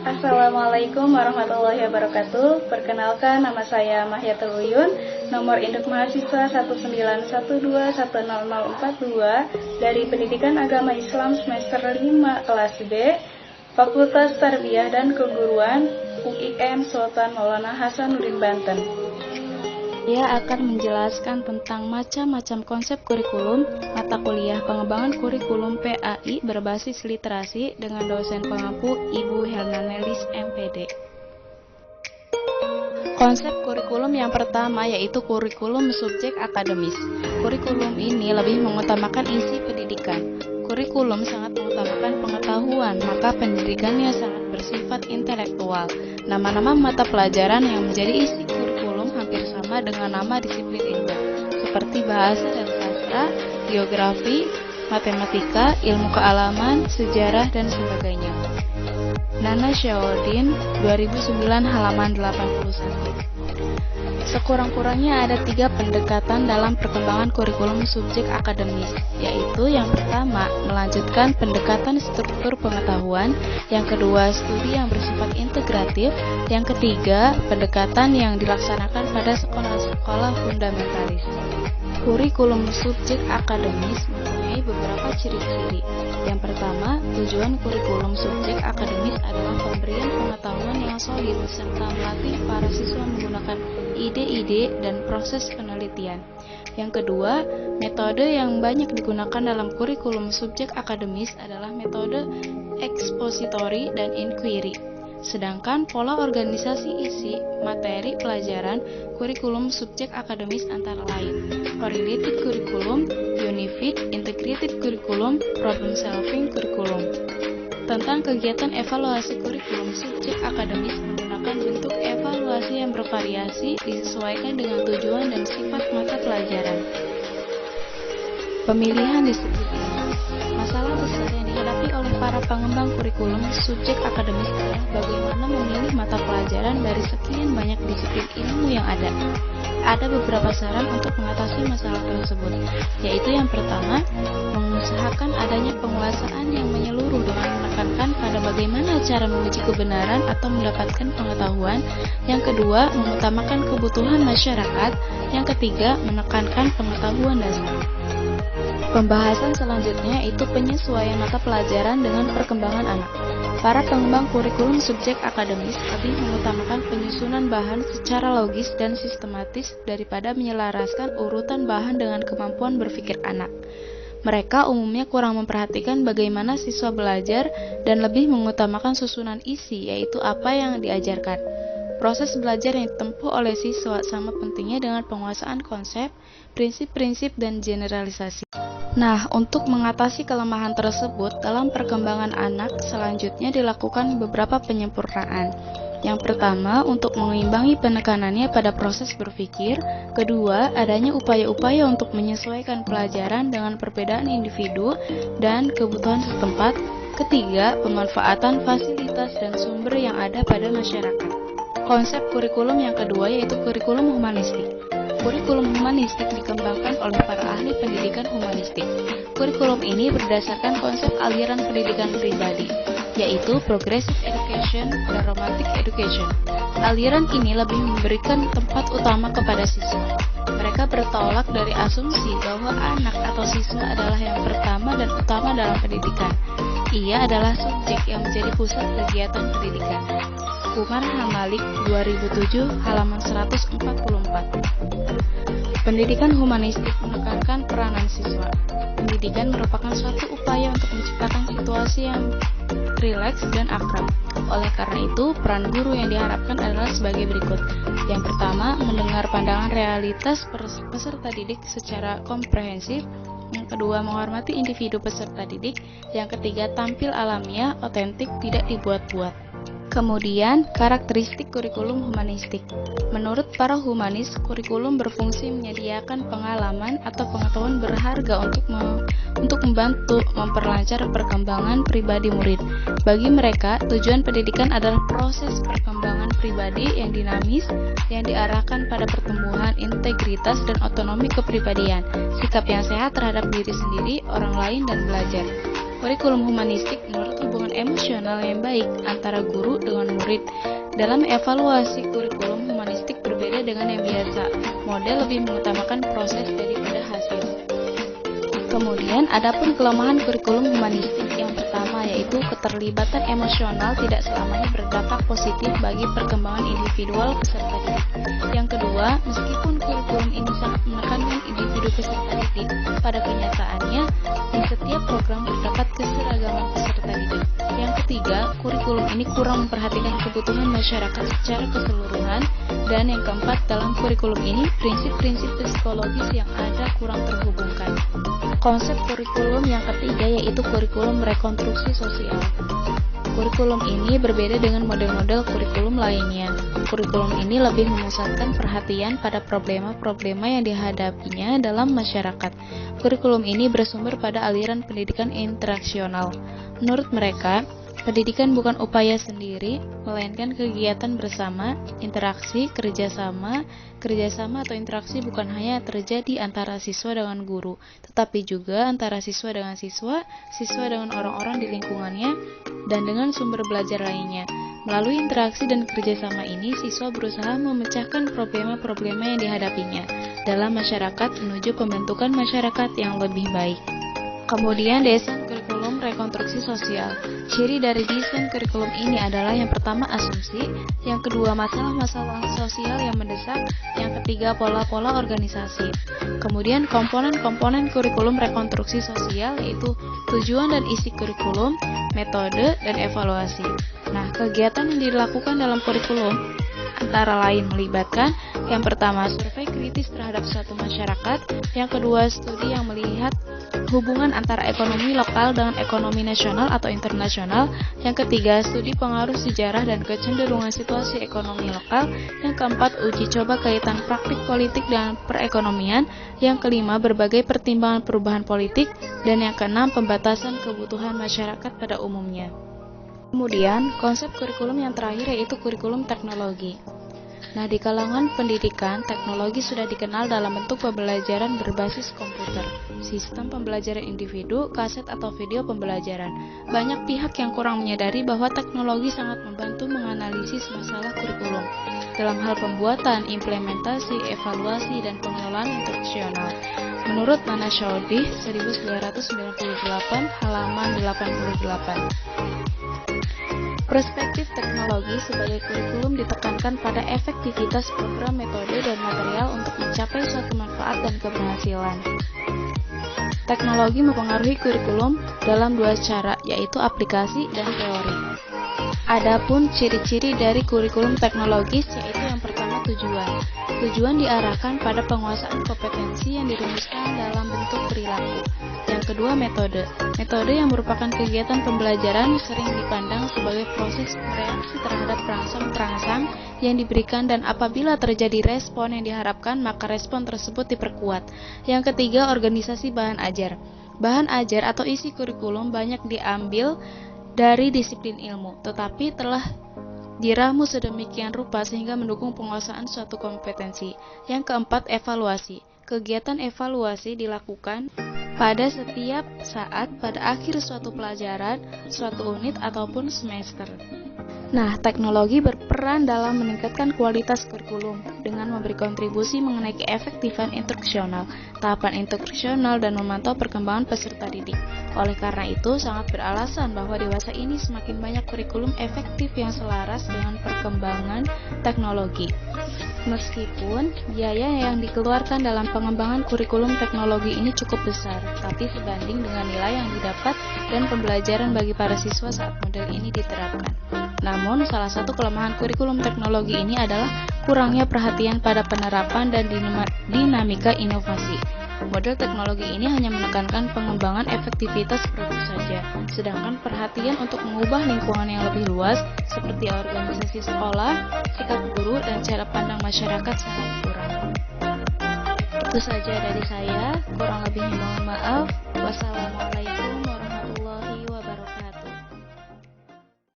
Assalamualaikum warahmatullahi wabarakatuh. Perkenalkan, nama saya Mahyatul Uyun, nomor induk mahasiswa 191210042 dari Pendidikan Agama Islam semester 5 kelas B, Fakultas Tarbiyah dan Keguruan, UIN Sultan Maulana Hasanuddin Banten. Saya akan menjelaskan tentang macam-macam konsep kurikulum mata kuliah pengembangan kurikulum PAI berbasis literasi dengan dosen pengampu Ibu Hernanelis MPD. Konsep kurikulum yang pertama yaitu kurikulum subjek akademis. Kurikulum ini lebih mengutamakan isi pendidikan. Kurikulum sangat mengutamakan pengetahuan, maka pendidikannya sangat bersifat intelektual. Nama-nama mata pelajaran yang menjadi isi kurikulum hampir sama dengan nama disiplin ilmu, seperti bahasa dan sastra, geografi, matematika, ilmu kealaman, sejarah, dan sebagainya. Nana Syahodin, 2009 halaman 81. Sekurang-kurangnya ada 3 pendekatan dalam perkembangan kurikulum subjek akademis, yaitu yang pertama, melanjutkan pendekatan struktur pengetahuan, yang kedua, studi yang bersifat integratif, yang ketiga, pendekatan yang dilaksanakan pada sekolah-sekolah fundamentalis. Kurikulum subjek akademis mempunyai beberapa ciri-ciri. Yang pertama, tujuan kurikulum subjek akademis adalah pemberian pengetahuan yang solid serta melatih para siswa menggunakan ide-ide dan proses penelitian. Yang kedua, metode yang banyak digunakan dalam kurikulum subjek akademis adalah metode ekspositori dan inquiry. Sedangkan pola organisasi isi materi pelajaran kurikulum subjek akademis antara lain correlated curriculum, unified, integrated curriculum, problem solving curriculum. Tentang kegiatan evaluasi kurikulum subjek akademis menggunakan bentuk evaluasi yang bervariasi disesuaikan dengan tujuan dan sifat mata pelajaran. Pemilihan disiplin ilmu. Masalah besar yang dihadapi oleh para pengembang kurikulum subjek akademis adalah bagaimana memilih mata pelajaran dari sekian banyak disiplin ilmu yang ada. Ada beberapa saran untuk mengatasi masalah tersebut, yaitu yang pertama, mengusahakan adanya penguasaan yang menyeluruh dengan menekankan pada bagaimana cara menguji kebenaran atau mendapatkan pengetahuan. Yang kedua, mengutamakan kebutuhan masyarakat. Yang ketiga, menekankan pengetahuan dasar. Pembahasan selanjutnya itu penyesuaian mata pelajaran dengan perkembangan anak. Para pengembang kurikulum subjek akademis lebih mengutamakan penyusunan bahan secara logis dan sistematis daripada menyelaraskan urutan bahan dengan kemampuan berpikir anak. Mereka umumnya kurang memperhatikan bagaimana siswa belajar dan lebih mengutamakan susunan isi, yaitu apa yang diajarkan. Proses belajar yang ditempuh oleh siswa sama pentingnya dengan penguasaan konsep, prinsip-prinsip, dan generalisasi. Nah, untuk mengatasi kelemahan tersebut dalam perkembangan anak, selanjutnya dilakukan beberapa penyempurnaan. Yang pertama, untuk mengimbangi penekanannya pada proses berpikir. Kedua, adanya upaya-upaya untuk menyesuaikan pelajaran dengan perbedaan individu dan kebutuhan setempat. Ketiga, pemanfaatan fasilitas dan sumber yang ada pada masyarakat. Konsep kurikulum yang kedua yaitu kurikulum humanistik. Kurikulum humanistik dikembangkan oleh para ahli pendidikan humanistik. Kurikulum ini berdasarkan konsep aliran pendidikan pribadi, yaitu progressive education dan romantic education. Aliran ini lebih memberikan tempat utama kepada siswa. Mereka bertolak dari asumsi bahwa anak atau siswa adalah yang pertama dan utama dalam pendidikan. Ia adalah subjek yang menjadi pusat kegiatan pendidikan. Umar Hamalik, 2007, halaman 144. Pendidikan humanistik menekankan peranan siswa. Pendidikan merupakan suatu upaya untuk menciptakan situasi yang rileks dan akrab. Oleh karena itu, peran guru yang diharapkan adalah sebagai berikut. Yang pertama, mendengar pandangan realitas peserta didik secara komprehensif. Yang kedua, menghormati individu peserta didik. Yang ketiga, tampil alamiah, otentik, tidak dibuat-buat. Kemudian, karakteristik kurikulum humanistik. Menurut para humanis, kurikulum berfungsi menyediakan pengalaman atau pengetahuan berharga untuk membantu memperlancar perkembangan pribadi murid. Bagi mereka, tujuan pendidikan adalah proses perkembangan pribadi yang dinamis, yang diarahkan pada pertumbuhan integritas dan otonomi kepribadian, sikap yang sehat terhadap diri sendiri, orang lain, dan belajar. Kurikulum humanistik menurut hubungan emosional yang baik antara guru dengan murid. Dalam evaluasi kurikulum humanistik berbeda dengan yang biasa. Model lebih mengutamakan proses daripada hasil. Kemudian, adapun kelemahan kurikulum humanistik yang pertama yaitu keterlibatan emosional tidak selamanya berdampak positif bagi perkembangan individual peserta didik. Yang kedua, meskipun kurikulum ini sangat menekankan individu peserta didik, pada kenyataannya di setiap program terdapat keseragaman peserta didik. Yang ketiga, kurikulum ini kurang memperhatikan kebutuhan masyarakat secara keseluruhan. Dan yang keempat, dalam kurikulum ini prinsip-prinsip psikologis yang ada kurang terhubungkan. Konsep kurikulum yang ketiga yaitu kurikulum rekonstruksi sosial. Kurikulum ini berbeda dengan model-model kurikulum lainnya. Kurikulum ini lebih memusatkan perhatian pada problema-problema yang dihadapinya dalam masyarakat. Kurikulum ini bersumber pada aliran pendidikan interaksional. Menurut mereka, pendidikan bukan upaya sendiri, melainkan kegiatan bersama, interaksi, kerjasama atau interaksi bukan hanya terjadi antara siswa dengan guru, tetapi juga antara siswa dengan siswa dengan orang-orang di lingkungannya, dan dengan sumber belajar lainnya. Melalui interaksi dan kerjasama ini, siswa berusaha memecahkan problema-problema yang dihadapinya dalam masyarakat menuju pembentukan masyarakat yang lebih baik. Kemudian desain kurikulum rekonstruksi sosial. Ciri dari desain kurikulum ini adalah yang pertama asumsi, yang kedua masalah-masalah sosial yang mendesak, yang ketiga pola-pola organisasi. Kemudian komponen-komponen kurikulum rekonstruksi sosial yaitu tujuan dan isi kurikulum, metode, dan evaluasi. Nah, kegiatan yang dilakukan dalam kurikulum antara lain melibatkan yang pertama survei kritis terhadap suatu masyarakat, yang kedua studi yang melihat hubungan antara ekonomi lokal dengan ekonomi nasional atau internasional, yang ketiga studi pengaruh sejarah dan kecenderungan situasi ekonomi lokal, yang keempat uji coba kaitan praktik politik dengan perekonomian, yang kelima berbagai pertimbangan perubahan politik, dan yang keenam pembatasan kebutuhan masyarakat pada umumnya. Kemudian, konsep kurikulum yang terakhir yaitu kurikulum teknologi. Nah, di kalangan pendidikan, teknologi sudah dikenal dalam bentuk pembelajaran berbasis komputer, sistem pembelajaran individu, kaset atau video pembelajaran. Banyak pihak yang kurang menyadari bahwa teknologi sangat membantu menganalisis masalah kurikulum dalam hal pembuatan, implementasi, evaluasi, dan pengelolaan instruksional. Menurut Nana Chaudhry, 1998, halaman 88. Perspektif teknologi sebagai kurikulum ditekankan pada efektivitas program, metode, dan material untuk mencapai suatu manfaat dan keberhasilan. Teknologi mempengaruhi kurikulum dalam dua cara, yaitu aplikasi dan teori. Adapun ciri-ciri dari kurikulum teknologis yaitu yang pertama tujuan. Tujuan diarahkan pada penguasaan kompetensi yang dirumuskan dalam bentuk perilaku. Yang kedua metode. Metode yang merupakan kegiatan pembelajaran sering dipandang sebagai proses reaksi terhadap perangsang-perangsang yang diberikan dan apabila terjadi respon yang diharapkan maka respon tersebut diperkuat. Yang ketiga organisasi bahan ajar. Bahan ajar atau isi kurikulum banyak diambil dari disiplin ilmu, tetapi telah diramu sedemikian rupa sehingga mendukung penguasaan suatu kompetensi. Yang keempat, evaluasi. Kegiatan evaluasi dilakukan pada setiap saat pada akhir suatu pelajaran, suatu unit, ataupun semester. Nah, teknologi berperan dalam meningkatkan kualitas kurikulum dengan memberi kontribusi mengenai keefektifan instruksional, tahapan instruksional, dan memantau perkembangan peserta didik. Oleh karena itu, sangat beralasan bahwa dewasa ini semakin banyak kurikulum efektif yang selaras dengan perkembangan teknologi. Meskipun biaya yang dikeluarkan dalam pengembangan kurikulum teknologi ini cukup besar, tapi sebanding dengan nilai yang didapat dan pembelajaran bagi para siswa saat model ini diterapkan. Namun, salah satu kelemahan kurikulum teknologi ini adalah kurangnya perhatian pada penerapan dan dinamika inovasi. Model teknologi ini hanya menekankan pengembangan efektivitas produk saja, sedangkan perhatian untuk mengubah lingkungan yang lebih luas, seperti organisasi sekolah, sikap guru, dan cara pandang masyarakat sangat kurang. Itu saja dari saya, kurang lebihnya mohon maaf. Wassalamualaikum